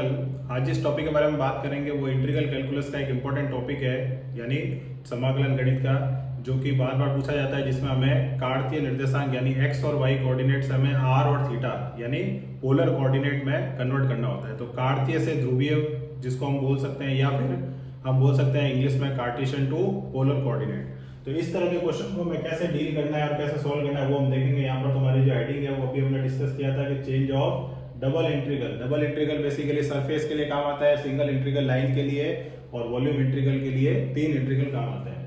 आज जिस टॉपिक के बारे में बात करेंगे वो इंटीग्रल कैलकुलस का एक इम्पोर्टेंट टॉपिक है, यानी समाकलन गणित का, जो कि बार बार पूछा जाता है, जिसमें हमें कार्तीय निर्देशांक यानी एक्स और वाई कोऑर्डिनेट्स हमें आर और थीटा यानी पोलर कोऑर्डिनेट में कन्वर्ट करना होता है। तो कार्तीय से ध्रुवीय जिसको हम बोल सकते हैं, या फिर हम बोल सकते हैं इंग्लिश में कार्टेशियन टू पोलर कोऑर्डिनेट। तो इस तरह के क्वेश्चन को हमें कैसे डील करना है और कैसे सोल्व करना है वो हम देखेंगे। यहाँ पर तुम्हारी जो हेडिंग है वो अभी हमने डिस्कस किया था कि change of double integral basically surface के लिए काम आता है, सिंगल इंटीग्रल लाइन के लिए, और वॉल्यूम इंटीग्रल के लिए तीन इंटीग्रल काम आता है।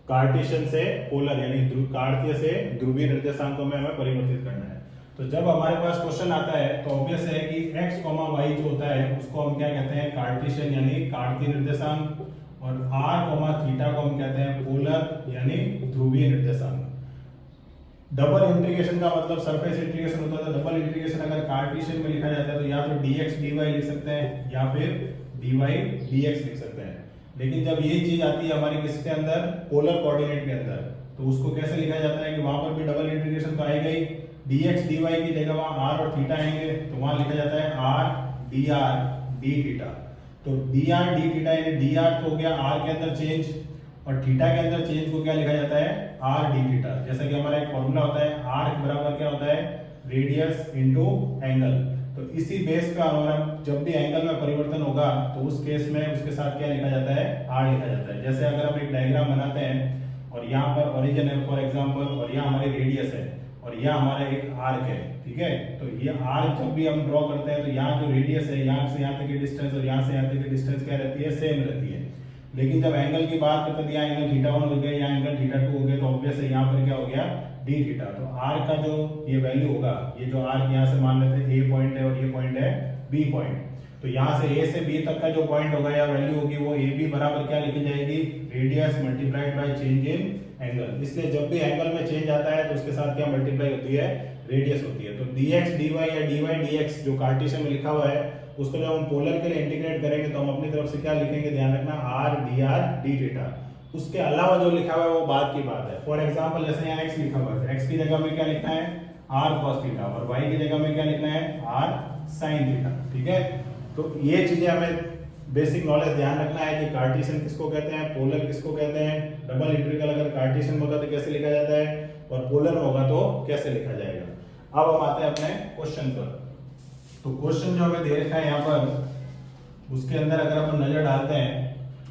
कार्टेशियन से पोलर यानी कार्तीय से ध्रुवीय निर्देशांकों में हमें परिवर्तित करना है। तो जब हमारे पास क्वेश्चन आता है तो ऑब्वियस है कि x, y जो होता है उसको हम क्या कहते हैं, कार्टेशियन यानी कार्तीय निर्देशांक, और r, थीटा को हम कहते हैं पोलर यानी ध्रुवीय निर्देशांक। डबल इंटीग्रेशन का मतलब सरफेस इंटीग्रेशन होता है। डबल इंटीग्रेशन अगर कार्टेशियन में लिखा जाता है तो या तो dx dy लिख सकते हैं या फिर dy dx लिख सकते हैं। लेकिन जब ये चीज आती है हमारी किसके अंदर, पोलर कोऑर्डिनेट के अंदर, तो उसको कैसे लिखा जाता है कि वहां पर भी डबल इंटीग्रेशन तो आएगा ही, dx dy की जगह वहां r और थीटा आएंगे तो वहां लिखा जाता है r dr d थीटा। तो dr d थीटा यानी dr तो हो गया r के अंदर चेंज, और थीटा के अंदर चेंज को क्या लिखा जाता है, r d थीटा। जैसा कि हमारा एक फॉर्मूला होता है, r बराबर क्या होता है, रेडियस इनटू एंगल। तो इसी बेस पे हमारा जब भी एंगल में परिवर्तन होगा तो उस केस में उसके साथ क्या लिखा जाता है, r लिखा जाता है। जैसे अगर हम एक डायग्राम बनाते हैं और यहाँ पर ओरिजिन है फॉर एग्जांपल, और यहाँ हमारी रेडियस है, और यहाँ हमारा एक आर्क है, ठीक है। तो ये आर्क जब भी हम ड्रॉ करते हैं तो यहाँ जो रेडियस है, यहाँ से यहाँ तक की डिस्टेंस और यहाँ से यहाँ तक की डिस्टेंस क्या रहती है, सेम रहती है। लेकिन जब एंगल की बात करते हैं, यहाँ एंगल थीटा 1 हो गया, यहाँ एंगल थीटा 2 हो गया, तो ऑब्वियस है यहाँ पर क्या हो गया, d थीटा। तो r का जो ये वैल्यू होगा, ये जो r यहाँ से मान लेते हैं a पॉइंट है और ये पॉइंट है b पॉइंट, तो यहाँ से a से b तक का जो पॉइंट होगा या वैल्यू होगी वो ab बराबर क्या लिखी जाएगी, radius multiplied by change in angle. इसलिए जब भी एंगल में चेंज आता है तो उसके साथ क्या मल्टीप्लाई होती है, रेडियस होती है। तो dx dy या dy dx जो कार्टेशियन में लिखा हुआ है उसको जब हम पोलर के लिए इंटीग्रेट करेंगे तो हम अपनी तरफ से क्या लिखेंगे, ध्यान रखना, r dr d थीटा। उसके अलावा जो लिखा हुआ है वो बात की बात है। फॉर एग्जांपल जैसे यहाँ x लिखा हुआ है, x की जगह में क्या लिखना है, r cos थीटा, और y की जगह में क्या लिखना है, r sin थीटा, ठीक है। तो ये चीजें हमें बेसिक नॉलेज ध्यान रखना है कि कार्टेशियन किसको कहते हैं, पोलर किसको कहते हैं, डबल इंटीग्रल अगर कार्टेशियन होगा तो कैसे लिखा जाता है और पोलर में होगा तो कैसे लिखा जाएगा। अब हम आते हैं अपने क्वेश्चन पर। तो क्वेश्चन जो हमें दे रखा है यहाँ पर, उसके अंदर अगर अपन नजर डालते हैं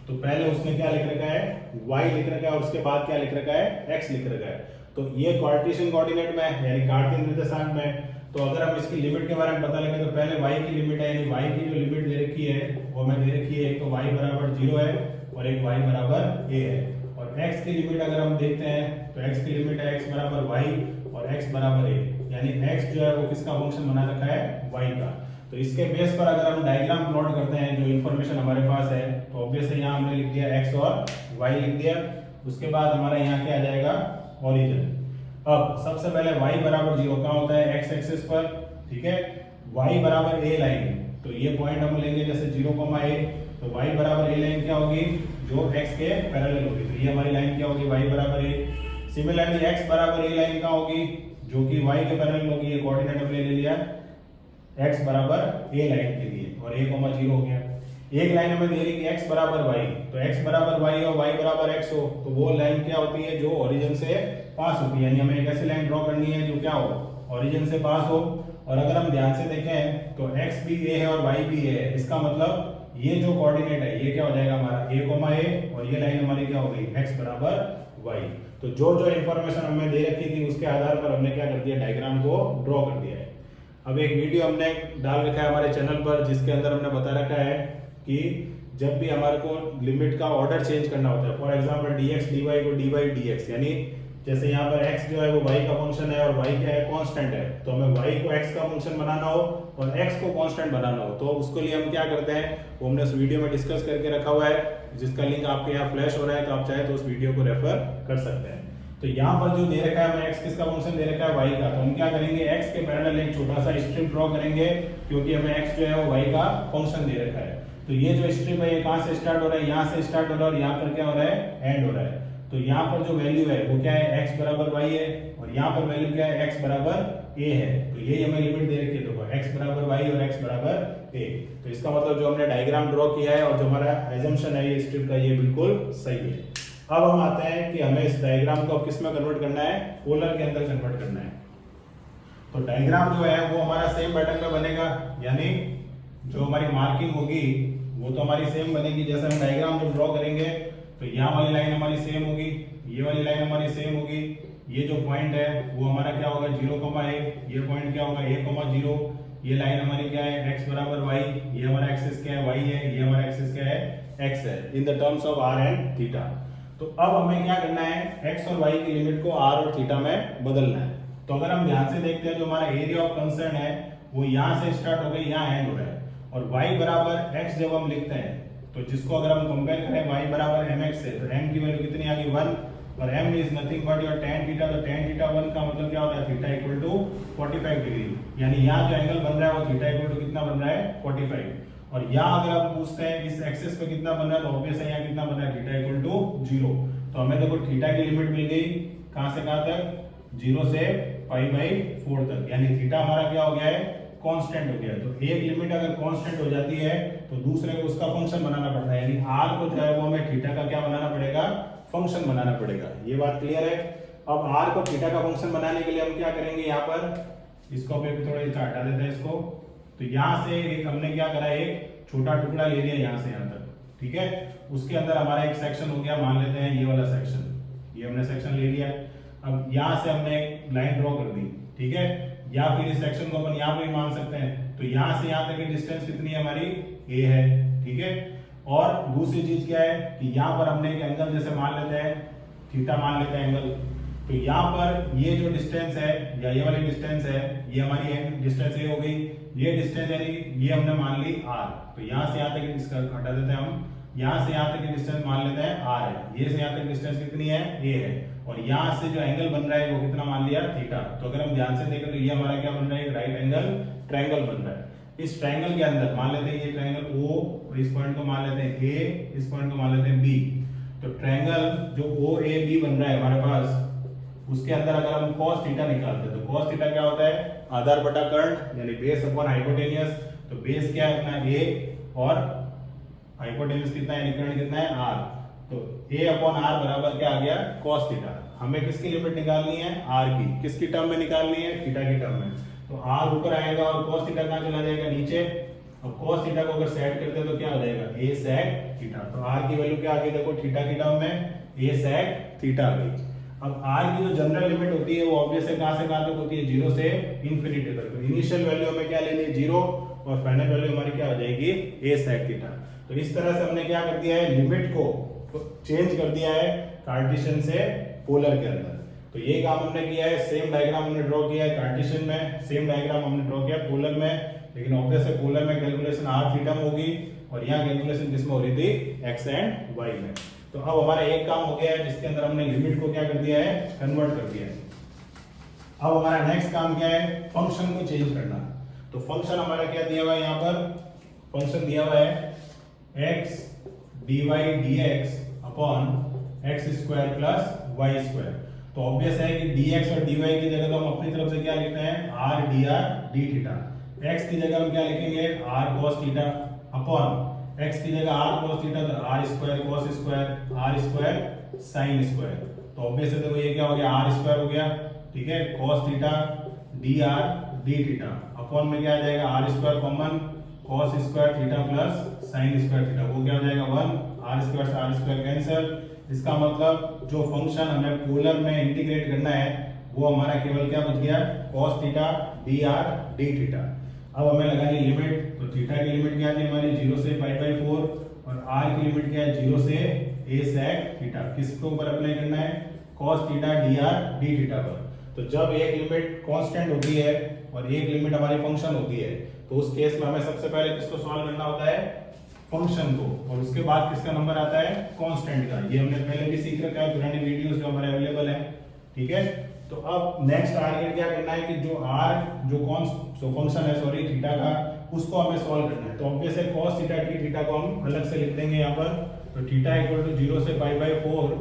तो पहले उसने क्या लिख रखा है, y लिख रखा है, और उसके बाद क्या लिख रखा है, x लिख रखा है। तो ये कार्टेशियन कोऑर्डिनेट में यानी कार्तीय निर्देशांक में। तो अगर हम इसकी लिमिट के बारे में पता लगे तो पहले y की लिमिट है, यानी y की जो लिमिट दे रखी है वो हमें दे रखी है, एक तो y बराबर 0 है और एक y बराबर a है। और x की लिमिट अगर हम देखते हैं तो x की लिमिट है x बराबर y और x बराबर a, यानी x जो है वो किसका फंक्शन बना रखा है, y का। तो इसके बेस पर अगर हम डायग्राम प्लॉट करते हैं, जो इन्फॉर्मेशन हमारे पास है, तो ऑब्वियसली यहाँ हमने लिख दिया x और y लिख दिया। उसके बाद हमारा यहाँ क्या आ जाएगा, ओरिजिन। अब सबसे पहले y बराबर 0 कहाँ होता है, x एक्सिस पर, ठीक है। y बराबर a लाइन, तो ये पॉइंट हम लेंगे जैसे 0, a, तो y बराबर a लाइन क्या होगी, जो x के पैरेलल होगी, तो ये हमारी लाइन क्या होगी, y बराबर a। सिमिलरली x बराबर a लाइन कहाँ होगी, जो कि y के पैरेलल होगी, ये कोऑर्डिनेट हमने ले लिया x बराबर a लाइन के लिए, और a, 0 हो गया। एक लाइन हमें दे रही है x बराबर y, तो x बराबर y और y बराबर x हो तो वो लाइन क्या होती है, जो ओरिजिन से पास होती है। यानी हमें एक ऐसी लाइन ड्रॉ करनी है जो क्या हो, ओरिजिन से पास हो। और अगर हम ध्यान से देखें तो x भी a है और y भी a है, इसका मतलब ये जो कोऑर्डिनेट है ये क्या हो जाएगा हमारा a, और ये लाइन हमारी क्या हो गई, x बराबर y। तो जो जो इंफॉर्मेशन हमें दे रखी थी उसके आधार पर हमने क्या कर दिया, डायग्राम को ड्रॉ कर दिया है। अब एक वीडियो हमने डाल रखा है हमारे चैनल पर, जिसके अंदर हमने बता रखा है कि जब भी हमारे को लिमिट का ऑर्डर चेंज करना होता है, फॉर एग्जांपल dx dy को dy dx, यानी जैसे यहाँ पर x जो है वो y का फंक्शन है और y क्या है, कांस्टेंट है, तो हमें y को x का फंक्शन बनाना हो और x को कांस्टेंट बनाना हो तो उसके लिए हम क्या करते हैं, वो हमने उस वीडियो में डिस्कस करके रखा हुआ है, जिसका लिंक आपके यहाँ फ्लैश हो रहा है, तो आप चाहे तो उस वीडियो को रेफर कर सकते हैं। तो यहाँ पर जो दे रखा है हमें x किसका फंक्शन दे रखा है, y का, तो हम क्या करेंगे, x के पैरेलल एक छोटा सा स्ट्रिप ड्रॉ करेंगे, क्योंकि हमें x जो है वो y का फंक्शन दे रखा है। तो ये जो स्ट्रिप है ये कहाँ से स्टार्ट हो रहा है, यहाँ से स्टार्ट हो रहा है, और यहाँ पर क्या हो रहा है, एंड हो रहा है। तो यहाँ पर जो वैल्यू है वो क्या है, x बराबर y है, और यहाँ पर वैल्यू क्या है, x बराबर ए है, तो यही हमें लिमिट दे रखी है। देखो x बराबर y और x बराबर a, तो इसका मतलब जो हमने डायग्राम ड्रॉ किया है और जो हमारा एजम्पशन है ये स्ट्रिप का, ये बिल्कुल सही है। अब हम आते हैं कि हमें इस डायग्राम को किस में कन्वर्ट करना है, पोलर के अंदर कन्वर्ट करना है। तो डायग्राम जो है वो हमारा सेम पैटर्न में बनेगा, यानी जो हमारी मार्किंग होगी वो तो हमारी सेम बनेगी। जैसे हम डायग्राम जब ड्रॉ करेंगे तो यहाँ वाली लाइन हमारी सेम होगी, ये वाली लाइन हमारी सेम होगी, ये जो पॉइंट है वो हमारा क्या होगा 0, ये पॉइंट क्या होगा a, 0, ये लाइन हमारी क्या है x बराबर y, ये हमारा एक्सिस क्या है y है, ये हमारा एक्सिस क्या है x है, in the terms of r and theta. तो अब हमें क्या करना है, x और y की लिमिट को r और थीटा में बदलना है। तो अगर हम ध्यान से देखते हैं जो हमारा एरिया ऑफ कंसर्न है वो यहाँ से स्टार्ट हो गई, यहाँ एंड हो रहा है, और y बराबर x जब हम लिखते हैं तो जिसको अगर हम कंपेयर करें y बराबर mx से, तो m की वैल्यू कितनी आ गई 1, और m is nothing but your tan theta. तो tan थीटा 1 का मतलब क्या होता है, थीटा इक्वल टू 45 डिग्री, यानी यहाँ जो एंगल बन रहा है वो थीटा इक्वल टू कितना बन रहा है 45। और यहाँ अगर हम पूछते हैं इस एक्सिस पे कितना बन रहा है, तो ऑब्वियस है यहाँ कितना बन रहा है, थीटा इक्वल टू 0। तो हमें देखो थीटा की लिमिट मिल गई कहाँ से कहाँ तक, 0 से π/4 तक, यानी थीटा हमारा क्या हो गया है, कांस्टेंट हो गया है। तो एक लिमिट अगर कांस्टेंट हो जाती है तो दूसरे को उसका फंक्शन बनाना पड़ता है, यानी r को जो है वो हमें थीटा का क्या बनाना पड़ेगा, फंक्शन बनाना पड़ेगा। ये बात क्लियर है। अब r को थीटा का फंक्शन बनाने के लिए हम क्या करेंगे, यहाँ पर इसको पे थोड़ा हटा देते हैं इसको। तो यहाँ से एक हमने क्या करा, एक छोटा टुकड़ा ले लिया यहाँ से यहाँ तक, ठीक है। उसके अंदर हमारा एक सेक्शन हो गया, मान लेते हैं ये वाला सेक्शन, ये हमने सेक्शन ले लिया। अब यहाँ से हमने एक लाइन ड्रॉ कर दी, ठीक है, या फिर इस सेक्शन को अपन यहाँ पे मान सकते हैं। तो यहाँ से यहाँ तक की डिस्टेंस कितनी है हमारी, a है, ठीक है। और दूसरी चीज क्या है कि यहाँ पर हमने एक एंगल जैसे मान लेते हैं, थीटा मान लेते हैं एंगल। तो यहाँ पर ये जो डिस्टेंस है या ये वाली डिस्टेंस है, ये हमारी डिस्टेंस ये हो गई, ये डिस्टेंस यानी ये हमने मान ली r। तो यहाँ से यहाँ तक इसका हटा देते हैं हम, यहाँ से यहाँ तक की डिस्टेंस मान लेते हैं r है, ये से यहाँ तक डिस्टेंस कितनी है, a है, और यहाँ से जो एंगल बन रहा है वो कितना मान लिया, थीटा। तो अगर हम ध्यान से देखें तो ये हमारा क्या बन रहा है, एक राइट एंगल ट्रायंगल बन रहा है। इस ट्रायंगल के अंदर मान लेते हैं ये ट्रायंगल O, और इस पॉइंट को मान लेते हैं A, इस पॉइंट को मान लेते हैं B। तो ट्रायंगल जो OAB बन रहा है हमारे पास, उसके अंदर अगर हम cos थीटा निकालते हैं तो cos थीटा क्या होता है, आधार बटा कर्ण, यानी बेस अपॉन हाइपोटेनियस। तो बेस क्या है अपना a, और हाइपोटेनियस कितना है, कर्ण कितना है r। तो a अपॉन r बराबर क्या आ गया, cos थीटा। हमें किसकी लिमिट निकालनी है, r की, किसकी टर्म में निकालनी है, थीटा की टर्म में। तो r ऊपर आएगा और cos थीटा कहाँ चला जाएगा, नीचे। अब cos थीटा को अगर सेट करते हैं तो क्या हो जाएगा, a sec थीटा। तो r की वैल्यू क्या आ गई, देखो थीटा की टर्म में a sec थीटा आ गई। अब r की जो जनरल लिमिट होती है वो ऑब्वियस है कहां से कहां तक होती है, 0 से इंफिनिटी तक। तो इनिशियल वैल्यू हमें क्या लेनी है, 0, और फाइनल वैल्यू हमारी क्या हो जाएगी, a sec थीटा। तो इस तरह से हमने क्या कर दिया है, लिमिट को चेंज कर दिया है कार्टेशियन से पोलर के अंदर। तो ये काम हमने किया है, सेम डायग्राम हमने ड्रॉ किया है कार्टेशियन में, सेम डायग्राम हमने ड्रॉ किया पोलर में, लेकिन ऑब्वियस है पोलर में कैलकुलेशन r थीटा में होगी और यहाँ कैलकुलेशन किसमें हो रही थी, x एंड y में। तो अब हमारा एक काम हो गया है जिसके अंदर हमने लिमिट को क्या कर दिया है, कन्वर्ट कर दिया है। अब हमारा नेक्स्ट काम क्या है, फंक्शन को चेंज करना। तो फंक्शन हमारा क्या दिया हुआ है, यहाँ पर फंक्शन दिया हुआ है x dy dx upon x square plus y square. तो ऑब्वियस है कि dx और dy की जगह तो हम अपनी तरफ से क्या लिखते हैं, r dr d theta. x की जगह हम क्या लिखेंगे, r cos theta upon x की जगह r cos थीटा, तो r square cos square r square sin square. तो ऑब्वियस है देखो ये क्या हो गया, r स्क्वायर हो गया, ठीक है, cos theta dr d theta upon में क्या आ जाएगा, r square common, cos square theta plus sin square theta, वो क्या हो जाएगा 1, r स्क्वायर से r स्क्वायर कैंसिल। इसका मतलब जो फंक्शन हमें पोलर में इंटीग्रेट करना है वो हमारा केवल क्या बच गया, cos theta dr d theta. अब हमें लगानी लिमिट। तो थीटा की लिमिट क्या थी हमारी, 0 से π/4, और r की लिमिट क्या है, 0 से a sec थीटा। किसके ऊपर अप्लाई करना है, cos theta dr d theta पर। तो जब एक लिमिट कांस्टेंट होती है और एक लिमिट हमारी फंक्शन होती है, तो उस केस में हमें सबसे पहले किसको सॉल्व करना होता है, फंक्शन को, और उसके बाद किसका नंबर आता है, कांस्टेंट का। ये हमने पहले भी सीख रखा है, पुरानी वीडियोस जो हमारे अवेलेबल है, ठीक है। तो अब नेक्स्ट टारगेट क्या करना है कि जो r जो फंक्शन है सॉरी थीटा का, उसको हमें सॉल्व करना है। तो ऑब्वियस है cos थीटा d थीटा को हम अलग से लिख देंगे यहाँ पर। तो थीटा इक्वल टू 0 से π/4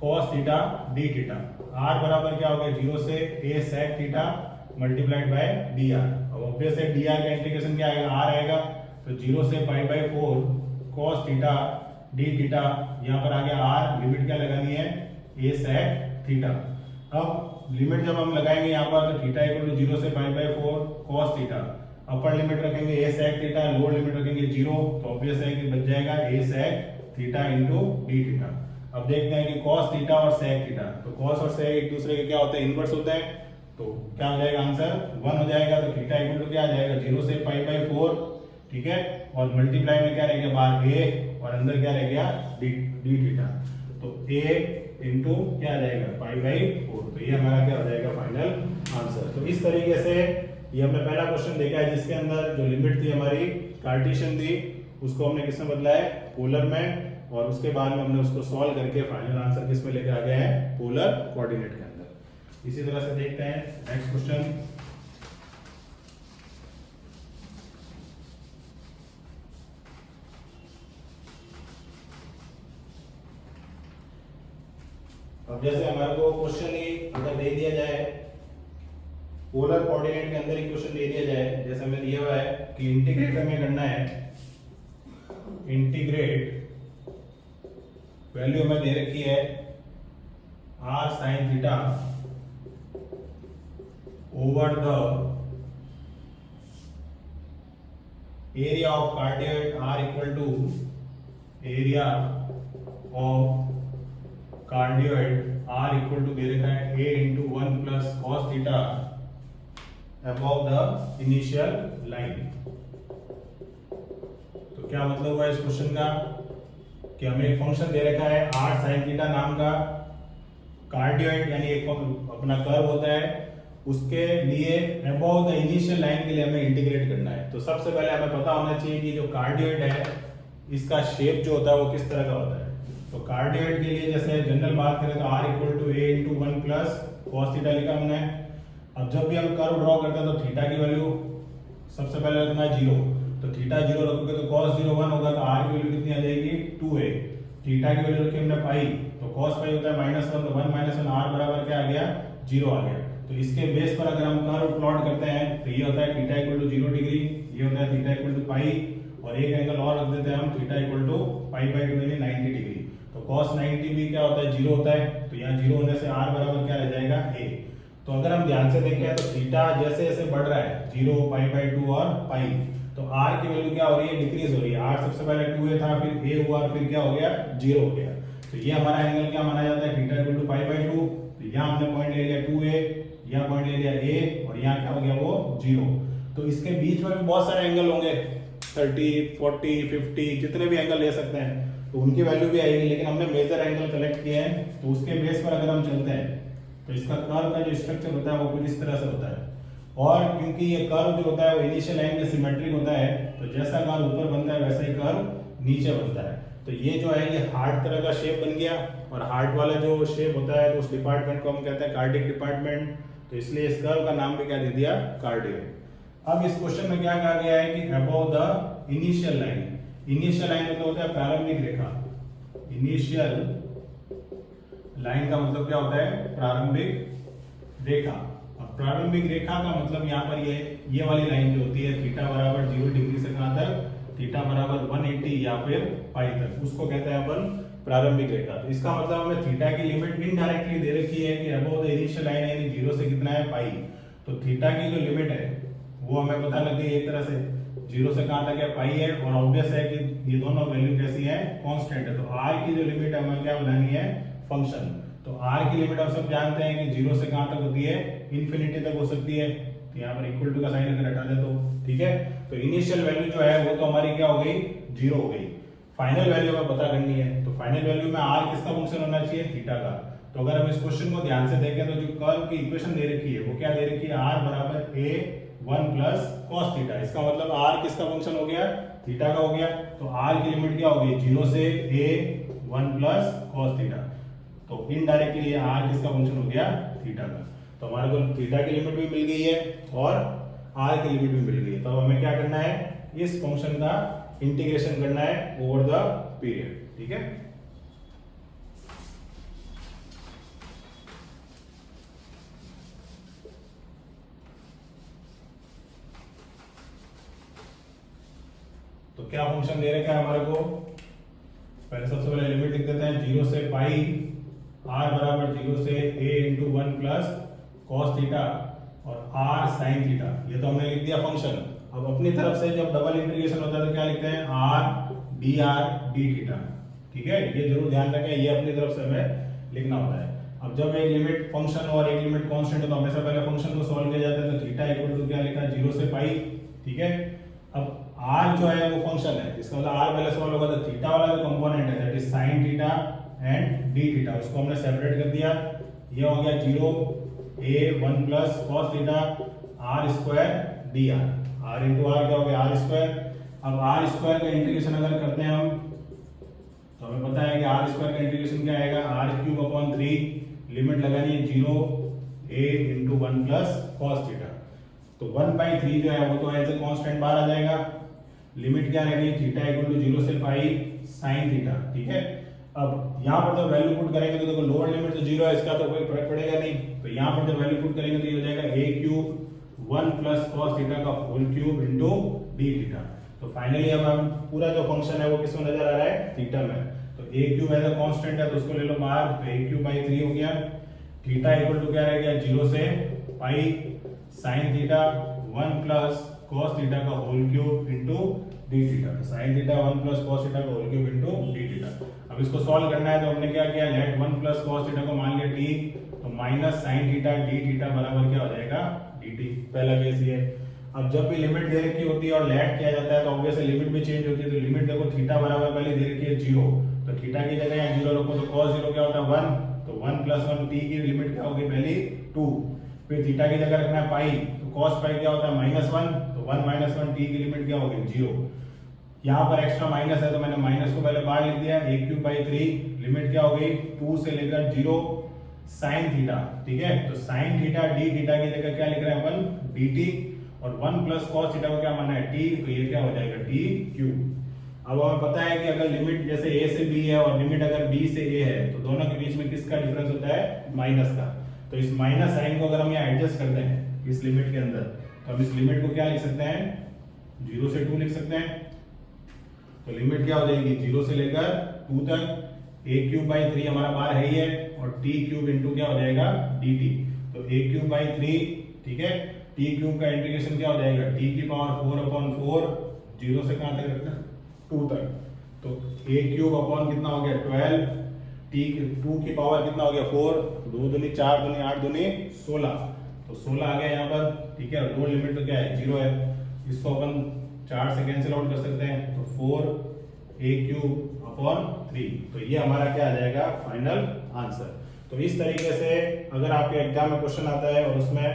cos theta d theta. r बराबर क्या हो गया, 0 से a sec theta multiplied by D R. अब ऑब्वियस है डी आर का इंटीग्रेशन क्या आएगा, आर आएगा, तो 0 से pi by 4 cos theta D theta, यहाँ पर आ गया आर, लिमिट क्या लगानी है, ए सेक थीटा। अब लिमिट जब हम लगाएंगे यहाँ पर, तो थीटा इक्वल टू 0 से pi by 4 cos theta, upper limit रखेंगे A sec theta, lower limit रखेंगे 0, तो ऑब्वियस है कि बच जाएगा A sec theta into D theta. अब देखते हैं कि कॉस थीटा और सेक थीटा, तो कॉस और सेक एक दूसरे के क्या होते हैं, इनवर्स होते हैं, तो क्या हो जाएगा आंसर 1 हो जाएगा। तो थीटा इक्वल टू क्या आ जाएगा, 0 से पाई बाई 4, ठीक है, और मल्टीप्लाई में क्या रह गया बाहर ए, और अंदर क्या रह गया डी थीटा, तो ए इंटू क्या आ जाएगा पाई बाई 4, तो ये हमारा क्या हो जाएगा फाइनल आंसर। तो इस तरीके से ये हमने पहला क्वेश्चन देखा है जिसके अंदर जो लिमिट थी हमारी कार्टेशियन थी, उसको हमने किस में बदला है, पोलर में, और उसके बाद में हमने उसको सॉल्व करके फाइनल आंसर किस में लेकर आ गए हैं, पोलर कोऑर्डिनेट के अंदर। इसी तरह से देखते हैं नेक्स्ट क्वेश्चन। अब जैसे हमारे को क्वेश्चन ही अगर दे दिया जाए, पोलर कोऑर्डिनेट के अंदर ही क्वेश्चन दे दिया जाए, जैसे हमें दिया हुआ है कि इंटीग्रेट हमें करना है, इंटीग्रेट वैल्यू हमें दे रखी है r sin theta over the area of cardioid r equal to area of cardioid r equal to दे रखा है a into 1 plus cos theta above the initial line. तो क्या मतलब हुआ इस क्वेश्चन का कि हमें एक फंक्शन दे रखा है r sin थीटा नाम का, कार्डियोइड यानी एक अपना कर्व होता है, उसके लिए अबव द इनिशियल लाइन के लिए हमें इंटीग्रेट करना है। तो सबसे पहले हमें पता होना चाहिए कि जो कार्डियोइड है इसका शेप जो होता है वो किस तरह का होता है। तो कार्डियोइड के लिए जैसे जनरल बात करें तो r equal to a into 1 plus cos theta लिखा हमने। अब जब भी हम कर्व ड्रॉ करते हैं तो थीटा की वैल्यू सबसे पहले रखना है 0, तो थीटा 0 रखोगे तो cos 0 1 होगा, तो r की वैल्यू कितनी आ जाएगी 2a। थीटा की वैल्यू रखी हमने पाई, तो cos पाई होता है -1, तो 1 - 1 r बराबर क्या आ गया 0 आ गया। तो इसके बेस पर अगर हम कर्व प्लॉट करते हैं तो ये होता है थीटा इक्वल टू 0 डिग्री, ये होता है थीटा इक्वल टू पाई, और एक एंगल और रख देते हैं हम theta equal to pi by 2 यानी 90 डिग्री। तो cos 90 भी क्या होता है 0 होता है, तो यहाँ 0 होने से r बराबर क्या रह जाएगा a। तो अगर हम ध्यान से देखें तो थीटा जैसे जैसे बढ़ रहा है 0 पाई बाई 2 और पाई, तो r की वैल्यू क्या हो रही है डिक्रीज हो रही है। r सबसे पहले 2a था, फिर a हुआ, फिर क्या हो गया 0 हो गया। तो ये हमारा एंगल क्या माना जाता है theta equal to pi by 2। तो यहाँ हमने पॉइंट ले लिया 2a, यहाँ पॉइंट ले लिया a, और यहाँ क्या हो गया वो 0। तो इसके बीच में भी बहुत सारे एंगल होंगे 30 40 50 जितने भी एंगल ले सकते हैं, तो उनकी वैल्यू भी आएगी, लेकिन हमने मेजर एंगल कलेक्ट किए हैं, तो उसके बेस पर अगर हम चलते हैं तो इसका कर्व का जो स्ट्रक्चर होता है वो कुछ इस तरह से होता है। और क्योंकि ये कर्व जो होता है वो इनिशियल लाइन के सिमेट्रिक होता है, तो जैसा कर्व ऊपर बनता है वैसा ही कर्व नीचे बनता है। तो ये जो है ये हार्ट तरह का शेप बन गया, और हार्ट वाला जो शेप होता है तो उस डिपार्टमेंट को हम कहते हैं कार्डिक डिपार्टमेंट, तो इसलिए इस कर्व का नाम भी क्या दे दिया कार्डियोइड। अब इस क्वेश्चन में क्या कहा गया है कि above the initial line, initial line मतलब होता है प्रारंभिक रेखा, इनिशियल लाइन का मतलब क्या होता है प्रारंभिक रेखा। अब प्रारंभिक रेखा का मतलब यहाँ पर ये वाली लाइन जो होती है थीटा बराबर 0 डिग्री से कहां तक, थीटा बराबर 180 या फिर पाई तक, उसको कहते हैं अपन प्रारंभिक रेखा। तो इसका मतलब हमें थीटा की लिमिट इनडायरेक्टली दे रखी है कि अबव द इनिशियल लाइन यानी 0 से कितना है पाई। तो थीटा की जो लिमिट है वो हमें पता लग गई एक तरह से, 0 से कहां तक है पाई है, और ऑब्वियस है कि ये दोनों वैल्यू कैसी है कांस्टेंट है। तो r की जो लिमिट है हमें क्या बनानी है फंक्शन। तो r की लिमिट हम सब जानते हैं कि 0 से कहां तक होती है इन्फिनिटी तक हो सकती है। तो यहाँ पर इक्वल टू का साइन अगर हटा दे तो ठीक है। तो इनिशियल वैल्यू जो है वो तो हमारी क्या हो गई 0 हो गई। फाइनल वैल्यू हमें पता करनी है, तो फाइनल वैल्यू में r किसका फंक्शन होना चाहिए थीटा का। तो अगर हम इस क्वेश्चन को ध्यान से देखें तो जो कर्व की इक्वेशन दे रखी है वो क्या दे रखी है r बराबर a 1 प्लस cos थीटा। इसका मतलब r किसका फंक्शन हो गया थीटा का हो गया। तो r की लिमिट क्या होगी 0 से a 1 प्लस cos थीटा। तो इनडायरेक्टली ये r किसका फंक्शन हो गया थीटा का। तो हमारे को थीटा की लिमिट भी मिल गई है और r की लिमिट भी मिल गई है। तो हमें क्या करना है इस फंक्शन का इंटीग्रेशन करना है ओवर द पीरियड, ठीक है। क्या फंक्शन दे रखा है हमारे को, पहले सबसे पहले लिमिट लिख देते हैं 0 से पाई r बराबर 0 से a into 1 plus cos theta और r साइन थीटा, ये तो हमने लिख दिया फंक्शन। अब अपनी तरफ से जब डबल इंटीग्रेशन होता है तो क्या लिखते हैं r dr d थीटा, ठीक है, ये जरूर ध्यान रखें, ये अपनी तरफ से हमें लिखना होता है। अब जब एक लिमिट फंक्शन और एक लिमिट कांस्टेंट हो तो हमेशा पहले फंक्शन को सॉल्व किया जाता है, तो थीटा इक्वल टू क्या लिखा है 0 से पाई, ठीक है। अब r जो है वो फंक्शन है, इसका मतलब r पहले सॉल्व होगा तो थीटा वाला जो कंपोनेंट है that is sin theta and d theta, उसको हमने सेपरेट कर दिया, ये हो गया 0 a 1 plus cos theta r square dr, r into r क्या हो गया r स्क्वायर। अब r स्क्वायर का इंटीग्रेशन अगर करते हैं हम तो हमें पता है कि r स्क्वायर का इंटीग्रेशन क्या आएगा r क्यूब अपॉन 3, लिमिट लगानी है 0 a into 1 plus cos theta, तो 1/3 जो है वो तो एज ए कांस्टेंट बाहर आ जाएगा, लिमिट क्या रहेगी थीटा इक्वल टू 0 से पाई sin थीटा, ठीक है। अब यहाँ पर जब वैल्यू पुट करेंगे तो देखो लोअर लिमिट तो 0 है, इसका तो कोई फर्क पड़ेगा नहीं, तो यहाँ पर जब वैल्यू पुट करेंगे तो ये हो जाएगा a cube 1 plus cos theta का whole cube into d theta. तो फाइनली अब हम पूरा जो फंक्शन है वो किसमें नजर आ रहा है थीटा में, तो a cube as a constant है तो उसको ले लो बाहर, तो a क्यूब बाई 3 हो गया, थीटा इक्वल टू क्या रह गया 0 से pi sin theta 1 plus cos theta का whole cube into d theta, तो sin theta 1 plus cos theta का whole cube into d theta. अब इसको सॉल्व करना है तो हमने क्या किया, लेट 1 प्लस cos थीटा को मान लिया t, तो minus sin theta d theta बराबर क्या हो जाएगा dt, पहला केस ये। अब जब भी लिमिट दे रखी होती है और लेट किया जाता है तो ऑब्वियसली लिमिट भी चेंज होती है, तो लिमिट देखो थीटा बराबर पहले दे रखी है 0, तो थीटा की जगह यहाँ 0 रखो तो cos 0 क्या होता है 1, तो 1 प्लस 1 t की लिमिट क्या होगी पहली 2, फिर थीटा की जगह रखना है पाई, तो cos पाई क्या होता है -1, तो 1 माइनस 1 t की लिमिट क्या होगी 0, यहाँ पर एक्स्ट्रा माइनस है तो मैंने माइनस को पहले बाहर लिख दिया, a क्यूब बाई 3 लिमिट क्या हो गई 2 से लेकर 0 sin थीटा, ठीक है, तो sin थीटा d थीटा की जगह क्या लिख रहे हैं अपन dt, और 1 प्लस cos थीटा को क्या माना है t, तो ये क्या हो जाएगा t क्यूब। अब हमें पता है कि अगर लिमिट जैसे a से b है और लिमिट अगर b से a है तो दोनों के बीच में किसका डिफरेंस होता है माइनस का, तो इस माइनस साइन को अगर हम यहाँ एडजस्ट करते हैं इस लिमिट के अंदर तो हम इस लिमिट को क्या लिख सकते हैं 0 से 2 लिख सकते हैं, तो लिमिट क्या हो जाएगी 0 से लेकर 2 तक, a क्यूब बाई 3 हमारा बाहर है ही है और t क्यूब इंटू क्या हो जाएगा dt, तो a क्यूब बाई 3, ठीक है, t क्यूब का इंटीग्रेशन क्या हो जाएगा t की पावर 4 अपॉन 4, 0 से कहां तक रखना 2 तक, तो a क्यूब अपॉन कितना हो गया 12, t 2 की पावर कितना हो गया 4, 2 दूनी 4 दूनी 8 दूनी 16, तो 16 आ गया यहाँ पर, ठीक है, और दो लिमिट तो क्या है 0 है, इसको अपन 4 से कैंसिल आउट कर सकते हैं, तो 4 a क्यूब अपॉन 3, तो ये हमारा क्या आ जाएगा फाइनल आंसर। तो इस तरीके से अगर आपके एग्जाम में क्वेश्चन आता है और उसमें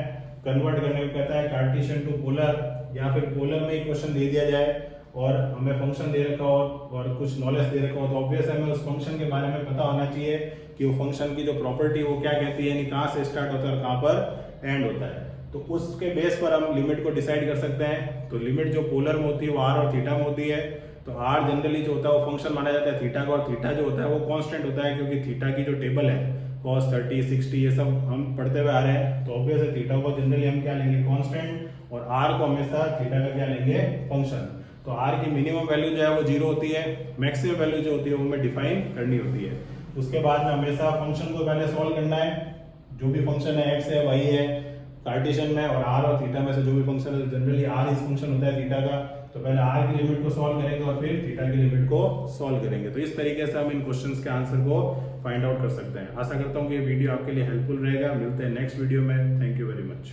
कन्वर्ट करने को कहता है कार्टेशियन टू पोलर, या फिर पोलर में ही क्वेश्चन दे दिया जाए और हमें फंक्शन दे रखा हो और कुछ नॉलेज दे रखा हो, तो ऑब्वियस हमें उस फंक्शन के बारे में पता होना चाहिए कि वो फंक्शन की जो प्रॉपर्टी वो क्या कहती है, यानी कहाँ से स्टार्ट होता है और कहाँ पर एंड होता है, तो उसके बेस पर हम लिमिट को डिसाइड कर सकते हैं। तो लिमिट जो पोलर में होती है वो r और थीटा में होती है, तो r जनरली जो होता है वो फंक्शन माना जाता है थीटा का, और थीटा जो होता है वो कांस्टेंट होता है, क्योंकि थीटा की जो टेबल है cos 30 60 ये सब हम पढ़ते हुए आ रहे हैं, तो ऑब्वियस है थीटा को जनरली हम क्या लेंगे कांस्टेंट और r को हमेशा थीटा का क्या लेंगे फंक्शन। तो r की मिनिमम वैल्यू जो है वो 0 होती है, मैक्सिमम वैल्यू जो होती है वो हमें डिफाइन करनी होती है। उसके बाद में हमेशा फंक्शन को पहले सॉल्व करना है, जो भी फंक्शन है x है y है कार्टेशियन में, और r और थीटा में से जो भी फंक्शन है जनरली r इस फंक्शन होता है थीटा का, तो पहले r की लिमिट को सॉल्व करेंगे और फिर थीटा की लिमिट को सॉल्व करेंगे। तो इस तरीके से हम इन क्वेश्चंस के आंसर को फाइंड आउट कर सकते हैं। आशा करता हूँ कि ये वीडियो आपके लिए हेल्पफुल रहेगा। मिलते हैं नेक्स्ट वीडियो में। Thank you very much.